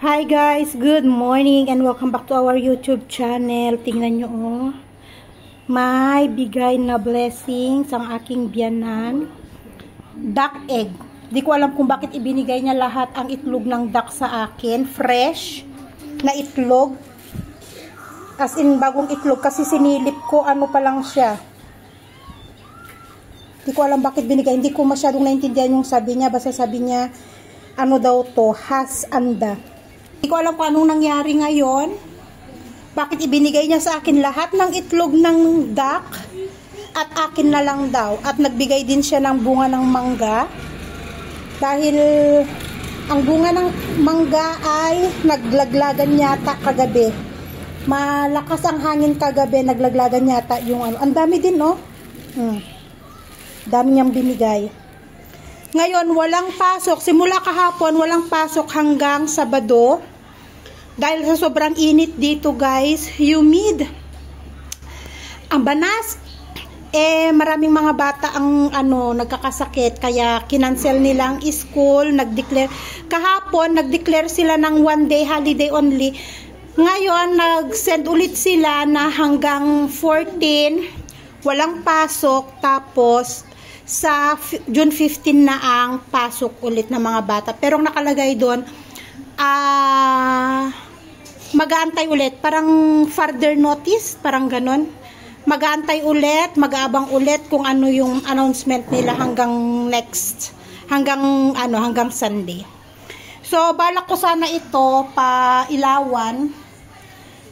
Hi guys, good morning and welcome back to our YouTube channel. Tingnan nyo oh. May bigay na blessings ang aking biyanan. Duck egg. Di ko alam kung bakit ibinigay niya lahat ang itlog ng duck sa akin. Fresh na itlog. As in bagong itlog kasi sinilip ko ano pa lang siya. Di ko alam bakit binigay. Hindi ko masyadong naintindihan yung sabi niya. Basta sabi niya ano daw to, has anda. Hindi ko alam kung anong nangyari ngayon. Bakit ibinigay niya sa akin lahat ng itlog ng duck at akin na lang daw. At nagbigay din siya ng bunga ng mangga. Dahil ang bunga ng mangga ay naglaglagan yata kagabi. Malakas ang hangin kagabi, naglaglagan yata yung ano. Ang dami din no? Dami niyang binigay. Ngayon, walang pasok. Simula kahapon, walang pasok hanggang Sabado. Dahil sa sobrang init dito, guys. Humid. Ang banas. Maraming mga bata ang nagkakasakit. Kaya kinancel nilang school. Nag-declare. Kahapon, nag-declare sila ng one day holiday only. Ngayon, nag-send ulit sila na hanggang 14. Walang pasok. Tapos sa June 15 na ang pasok ulit ng mga bata. Pero ang nakalagay doon, mag-aantay ulit. Parang further notice, parang ganon. Mag-aantay ulit, mag-aabang ulit kung ano yung announcement nila hanggang hanggang Sunday. So, balak ko sana ito pa ilawan.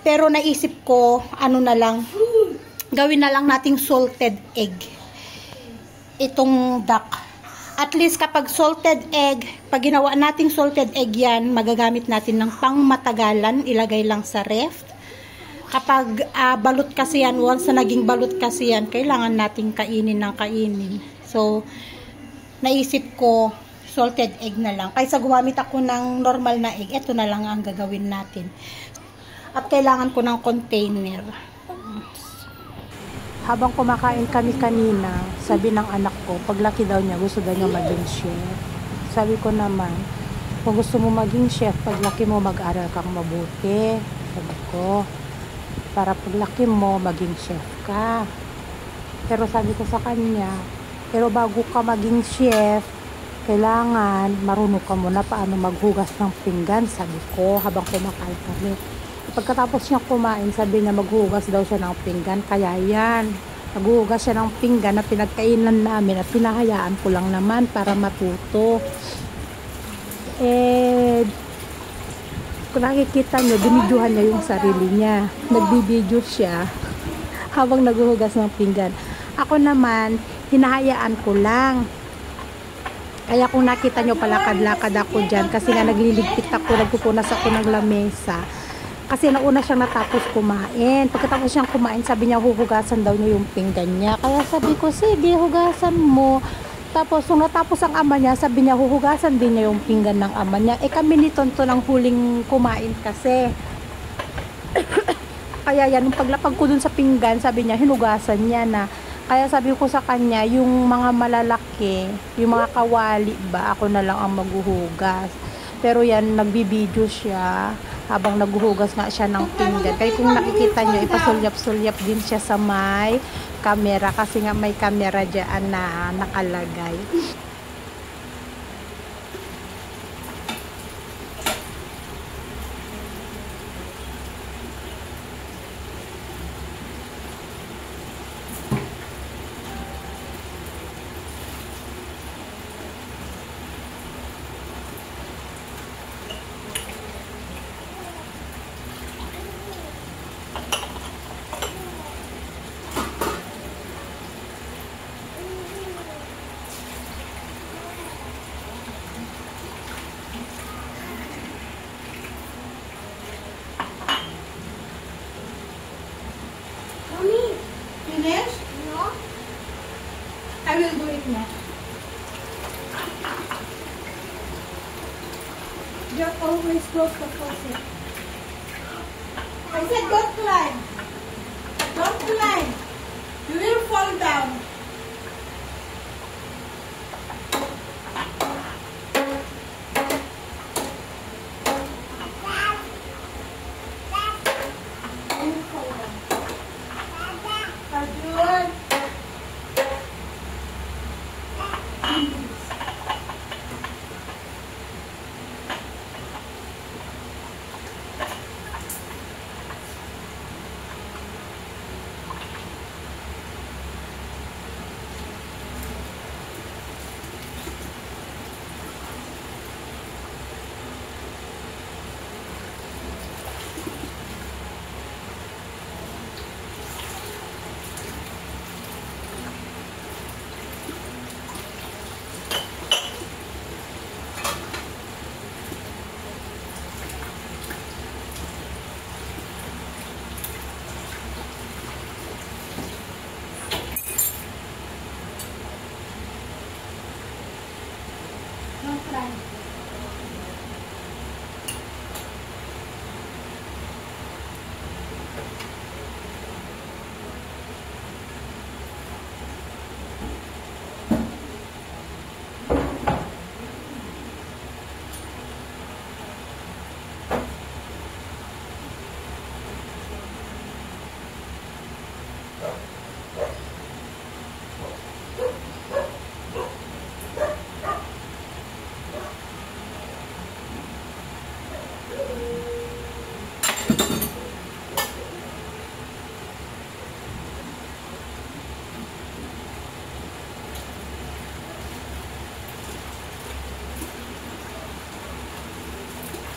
Pero naisip ko, gawin na lang nating salted egg. Itong duck. At least kapag salted egg, pag ginawa nating salted egg yan, magagamit natin ng pangmatagalan, ilagay lang sa ref. Kapag balot kasi yan, once na naging balot kasi yan, kailangan nating kainin ng kainin. So, naisip ko, salted egg na lang. Kaysa gumamit ako ng normal na egg, ito na lang ang gagawin natin. At kailangan ko ng container. Habang kumakain kami kanina, sabi ng anak ko, paglaki daw niya, gusto daw niya maging chef. Sabi ko naman, kung gusto mo maging chef, paglaki mo, mag-aral kang mabuti. Sabi ko, para paglaki mo, maging chef ka. Pero sabi ko sa kanya, pero bago ka maging chef, kailangan marunong ka muna paano maghugas ng pinggan, sabi ko, habang kumakain kami. Pagkatapos niya kumain, sabi niya maghugas daw siya ng pinggan. Kaya yan, maghugas siya ng pinggan na pinagkainan namin at pinahayaan ko lang naman para matuto. Kung nakikita niyo, binidyohan niya yung sarili niya. Nagbibidyo siya habang naghuhugas ng pinggan. Ako naman, hinahayaan ko lang. Kaya kung nakita niyo, palakad-lakad ako dyan kasi nga nagliligpit ako, nagpupunas ako ng lamesa. Kasi nauna siyang natapos kumain. Pagkatapos siyang kumain, sabi niya huhugasan daw niya yung pinggan niya. Kaya sabi ko, sige, hugasan mo. Tapos, nung natapos ang ama niya, sabi niya, huhugasan din niya yung pinggan ng ama niya. Kami ni Tonto ng huling kumain kasi. Kaya yan, nung paglapag ko dun sa pinggan, sabi niya, hinugasan niya na. Kaya sabi ko sa kanya, yung mga malalaki, yung mga kawali ba, ako na lang ang maghuhugas. Pero yan, nagbibideo siya habang naghuhugas nga siya ng pinggan. Kaya kung nakikita nyo, ipasulyap-sulyap din siya sa may camera kasi nga may camera dyan na nakalagay. Finish? No. I will do it now. Just always close the faucet. I said don't climb. Don't climb. You will fall down. Don't cry.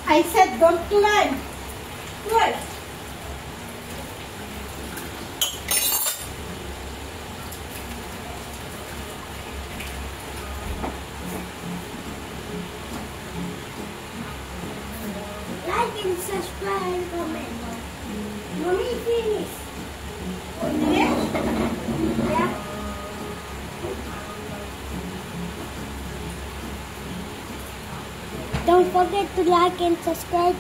I said don't climb. What? Like and subscribe, comment. Mommy, finish. Finish? Yeah. Don't forget to like and subscribe.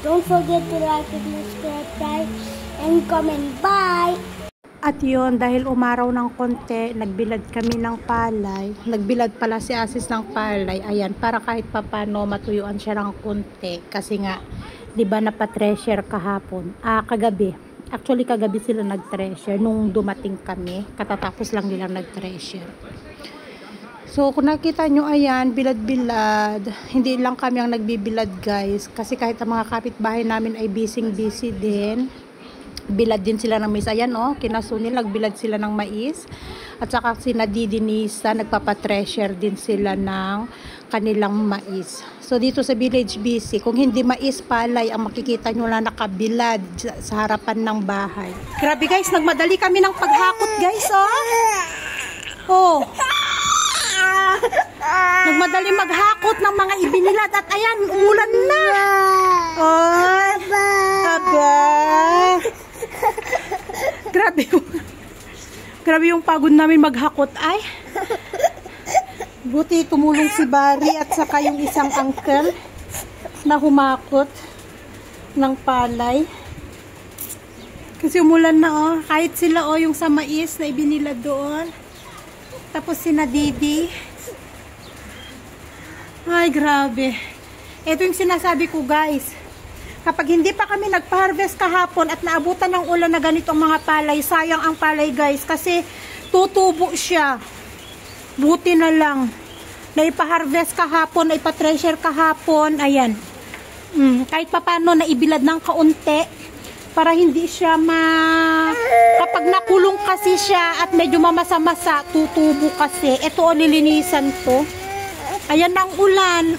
Don't forget to like and subscribe, guys, and comment. Bye! At yun, dahil umaraw ng konti, nagbilad kami ng palay. Nagbilad pala si Asis ng palay. Ayan, para kahit papano matuyuan siya ng konti. Kasi nga, di ba napa-treasure kahapon? Kagabi. Actually, kagabi sila nag-treasure. Nung dumating kami, katatapos lang nilang nag-treasure. So, kung nakita nyo, ayan, bilad-bilad. Hindi lang kami ang nagbibilad, guys. Kasi kahit ang mga kapitbahay namin ay busy din. Bilad din sila ng mais. Ayan, oh, kinasunil, nagbilad sila ng mais. At saka sina Didinisa, nagpapatreasure din sila ng kanilang mais. So, dito sa Village BC, kung hindi mais, palay, ang makikita nyo lang nakabilad sa harapan ng bahay. Grabe, guys, nagmadali kami ng paghakot, guys, oh. Oh. Nagmadali maghakot ng mga ibinilad at ayan, umulan na. Oh, aba. Grabe yung pagod namin maghakot ay. Buti tumulong si Barry at saka yung isang uncle na humakot ng palay. Kasi umulan na, oh. Kahit sila, oh, yung sa mais na ibinilad doon. Tapos sina Didi. Ay, grabe. Ito yung sinasabi ko, guys. Kapag hindi pa kami nagpa-harvest kahapon at naabutan ng ulan na ganitong mga palay, sayang ang palay, guys. Kasi tutubo siya. Buti na lang. Naipa-harvest kahapon, naipa-treasure kahapon. Ayan. Kahit pa paano, naibilad ng kaunti. Para hindi siya kapag nakulong kasi siya at medyo mamasa-masa, tutubo kasi. Ito o, lilinisan to. Ayan ang ulan.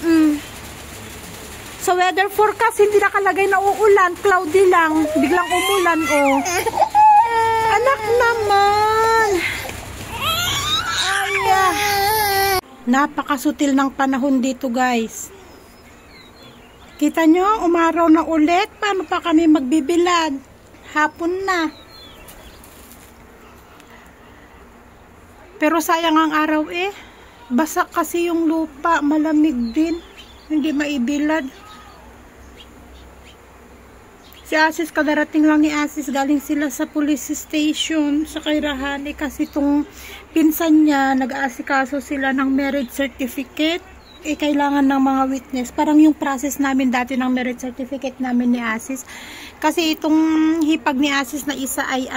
Sa weather forecast, hindi nakalagay na uulan. Cloudy lang. Biglang umulan, oh. Anak naman. Ay, napakasutil ng panahon dito, guys. Kita nyo, umaraw na ulit. Paano pa kami magbibilad? Hapon na. Pero sayang ang araw, eh. Basa kasi yung lupa. Malamig din. Hindi maibilad. Si Asis, kadarating lang ni Asis. Galing sila sa police station sa Kairahani. Kasi itong pinsan niya, nag-aasikaso sila ng marriage certificate. Kailangan ng mga witness. Parang yung process namin dati ng marriage certificate namin ni Asis. Kasi itong hipag ni Asis na isa ay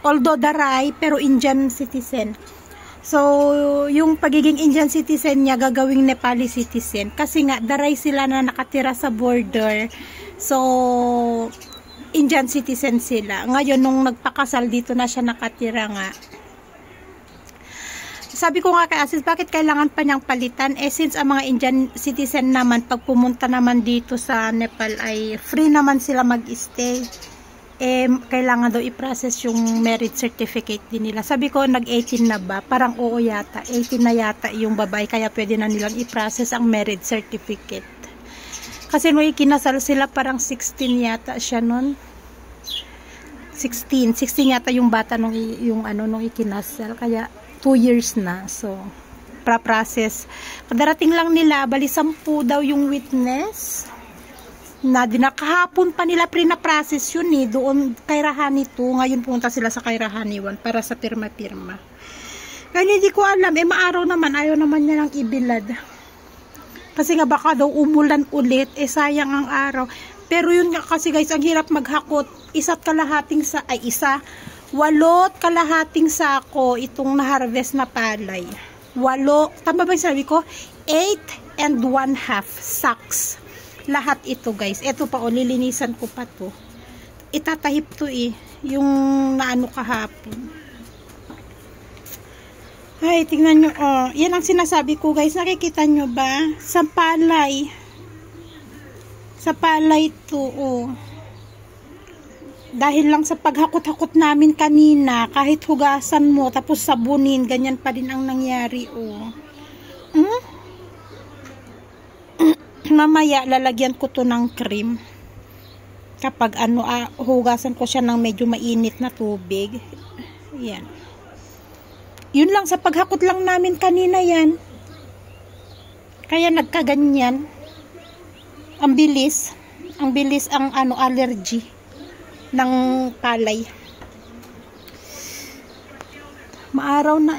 although daray, pero Indian citizen. So, yung pagiging Indian citizen niya, gagawing Nepali citizen. Kasi nga, daray sila na nakatira sa border. So, Indian citizen sila. Ngayon, nung nagpakasal, dito na siya nakatira nga. Sabi ko nga kay Asis, bakit kailangan pa niyang palitan? Since ang mga Indian citizen naman, pag pumunta naman dito sa Nepal, ay free naman sila mag-stay. Kailangan daw i-process yung marriage certificate din nila. Sabi ko, nag-18 na ba? Parang oo yata. 18 na yata yung babae, kaya pwede na nilang i-process ang marriage certificate. Kasi nung ikinasal sila, parang 16 yata siya nun. 16 yata yung bata nung ikinasal. Kaya 2 years na. So, pinaprocess. Kadarating lang nila, bali 10 daw yung witness na dinakahapon pa nila pinaprocess yun doon kay Rahani 2. Ngayon punta sila sa kay Rahani 1 para sa pirma-pirma. Kaya hindi ko alam, maaraw naman, ayaw naman niya lang ibilad. Kasi nga baka daw umulan ulit, sayang ang araw. Pero yun nga kasi guys, ang hirap maghakot. 8 kalahating sako itong na-harvest na palay. 8, tama ba yung sabi ko? 8 1/2 sacks. Lahat ito guys. Ito pa lilinisan ko pa to. Itatahip to yung naano kahapon. Ay, tingnan nyo, yan ang sinasabi ko guys. Nakikita nyo ba? Sa palay to, dahil lang sa paghakot-hakot namin kanina, kahit hugasan mo, tapos sabunin, ganyan pa din ang nangyari, Mamaya, lalagyan ko to ng cream. Kapag hugasan ko siya ng medyo mainit na tubig. Yan. Yun lang, sa paghakot lang namin kanina yan. Kaya nagkaganyan. Ang bilis ang allergy ng palay. Maaraw na